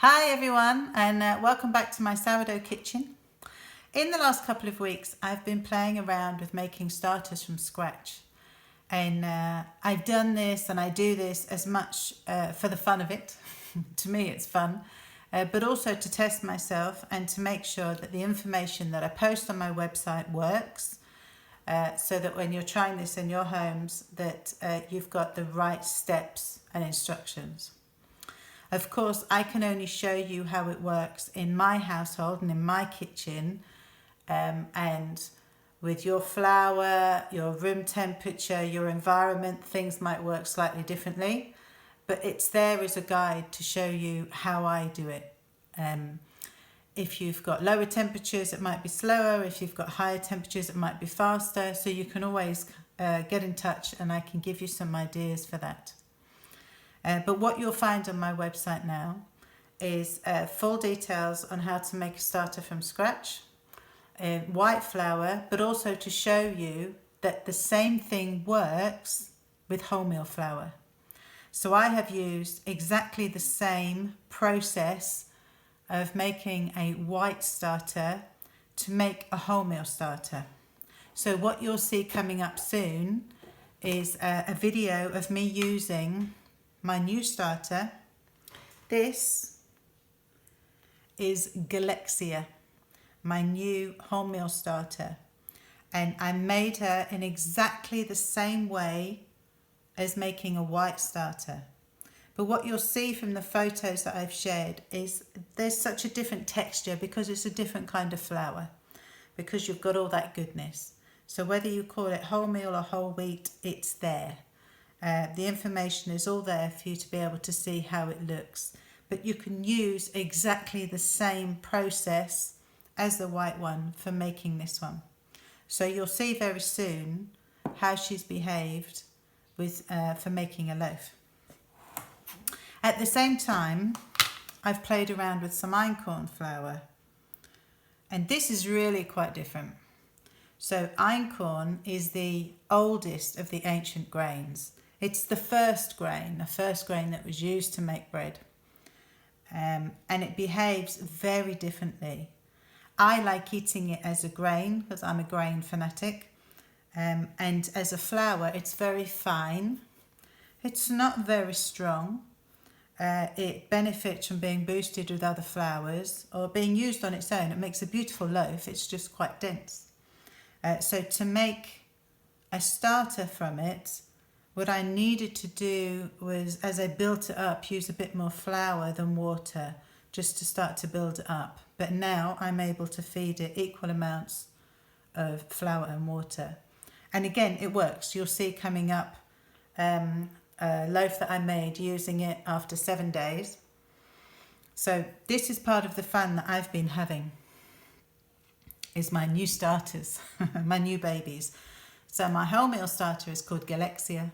Hi everyone, and welcome back to my sourdough kitchen. In the last couple of weeks I've been playing around with making starters from scratch, and I've done this and I do this as much for the fun of it. To me it's fun, but also to test myself and to make sure that the information that I post on my website works, so that when you're trying this in your homes that you've got the right steps and instructions. Of course, I can only show you how it works in my household and in my kitchen, and with your flour, your room temperature, your environment, things might work slightly differently, but it's there as a guide to show you how I do it. If you've got lower temperatures, it might be slower. If you've got higher temperatures, it might be faster. So you can always get in touch and I can give you some ideas for that. But what you'll find on my website now is full details on how to make a starter from scratch, white flour, but also to show you that the same thing works with wholemeal flour. So I have used exactly the same process of making a white starter to make a wholemeal starter. So what you'll see coming up soon is a video of me using my new starter. This is Galexia, my new wholemeal starter, and I made her in exactly the same way as making a white starter. But what you'll see from the photos that I've shared is there's such a different texture because it's a different kind of flour, because you've got all that goodness. So whether you call it wholemeal or whole wheat, it's there. The information is all there for you to be able to see how it looks, but you can use exactly the same process as the white one for making this one. So you'll see very soon how she's behaved with for making a loaf. At the same time, I've played around with some einkorn flour, and this is really quite different. So einkorn is the oldest of the ancient grains. It's the first grain that was used to make bread. And it behaves very differently. I like eating it as a grain because I'm a grain fanatic. And as a flour, it's very fine. It's not very strong. It benefits from being boosted with other flours or being used on its own. It makes a beautiful loaf. It's just quite dense. So to make a starter from it, what I needed to do was, as I built it up, use a bit more flour than water just to start to build it up. But now I'm able to feed it equal amounts of flour and water. And again, it works. You'll see coming up a loaf that I made using it after 7 days. So this is part of the fun that I've been having, is my new starters, my new babies. So my wholemeal starter is called Galexia.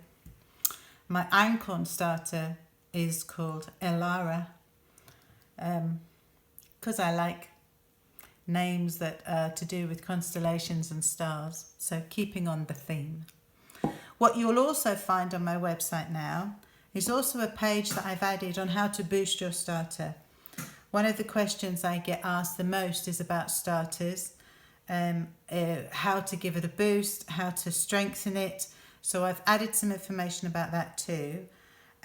My einkorn starter is called Elara, because I like names that are to do with constellations and stars, so keeping on the theme. What you'll also find on my website now is also a page that I've added on how to boost your starter. One of the questions I get asked the most is about starters, how to give it a boost, how to strengthen it. So I've added some information about that too.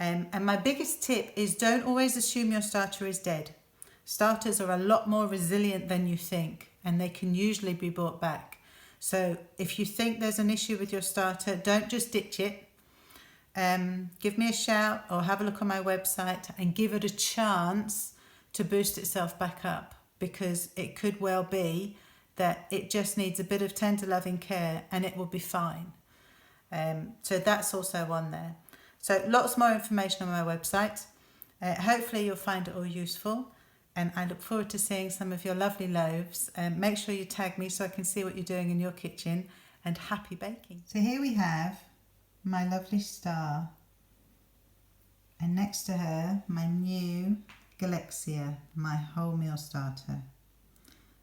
And my biggest tip is don't always assume your starter is dead. Starters are a lot more resilient than you think, and they can usually be brought back. So if you think there's an issue with your starter, don't just ditch it. Give me a shout or have a look on my website and give it a chance to boost itself back up, because it could well be that it just needs a bit of tender loving care and it will be fine. So that's also on there. So lots more information on my website. Hopefully you'll find it all useful, and I look forward to seeing some of your lovely loaves. Make sure you tag me so I can see what you're doing in your kitchen, and happy baking. So here we have my lovely star, and next to her my new Galexia, my wholemeal starter.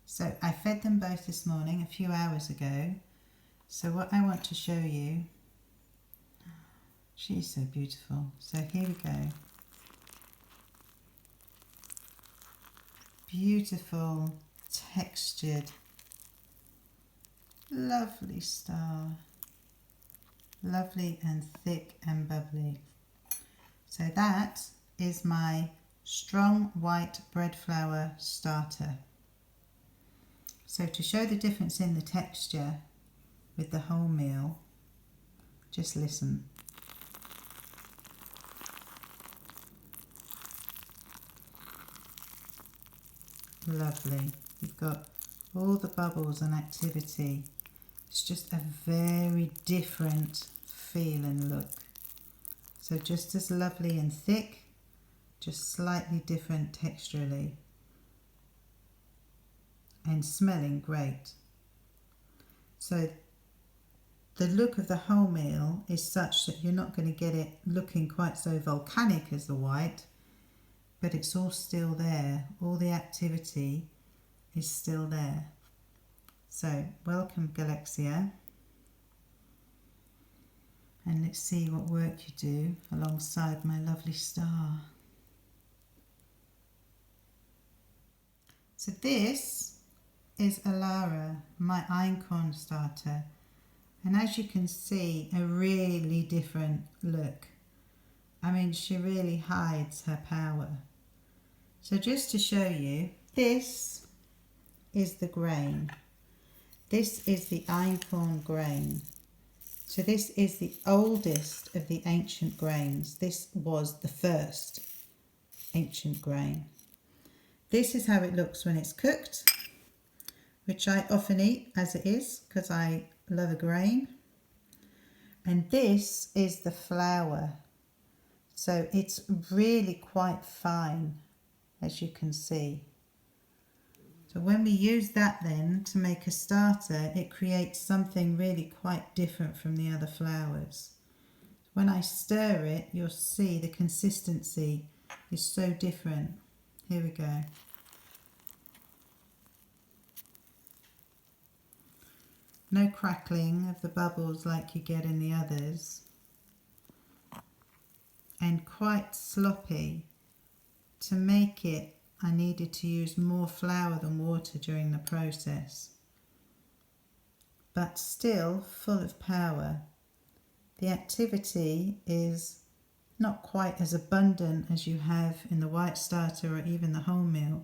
So I fed them both this morning a few hours ago. So what I want to show you, she's so beautiful. So here we go. beautiful, textured, lovely star. Lovely and thick and bubbly. So that is my strong white bread flour starter. So to show the difference in the texture with the wholemeal, just listen. Lovely. You've got all the bubbles and activity. It's just a very different feel and look. So just as lovely and thick, just slightly different texturally. And smelling great. So the look of the wholemeal is such that you're not going to get it looking quite so volcanic as the white, but it's all still there. All the activity is still there. So welcome Galaxia, and let's see what work you do alongside my lovely star. So this is Alara, my einkorn starter, and as you can see, a really different look. I mean, she really hides her power. So just to show you, this is the grain. This is the einkorn grain. So this is the oldest of the ancient grains. This was the first ancient grain. This is how it looks when it's cooked, which I often eat as it is because I love a grain. And this is the flour. So it's really quite fine, as you can see. So when we use that then to make a starter, it creates something really quite different from the other flours. When I stir it, you'll see the consistency is so different. Here we go. No crackling of the bubbles like you get in the others. And quite sloppy. To make it, I needed to use more flour than water during the process. But still full of power. The activity is not quite as abundant as you have in the white starter or even the wholemeal,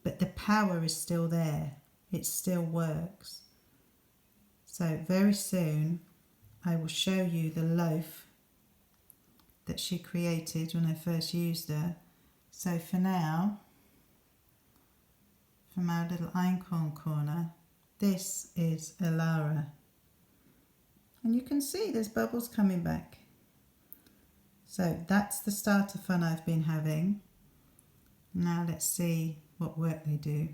but the power is still there. It still works. So very soon I will show you the loaf that she created when I first used her. So for now, from our little einkorn corner, this is Alara. And you can see there's bubbles coming back. So that's the starter fun I've been having. Now let's see what work they do.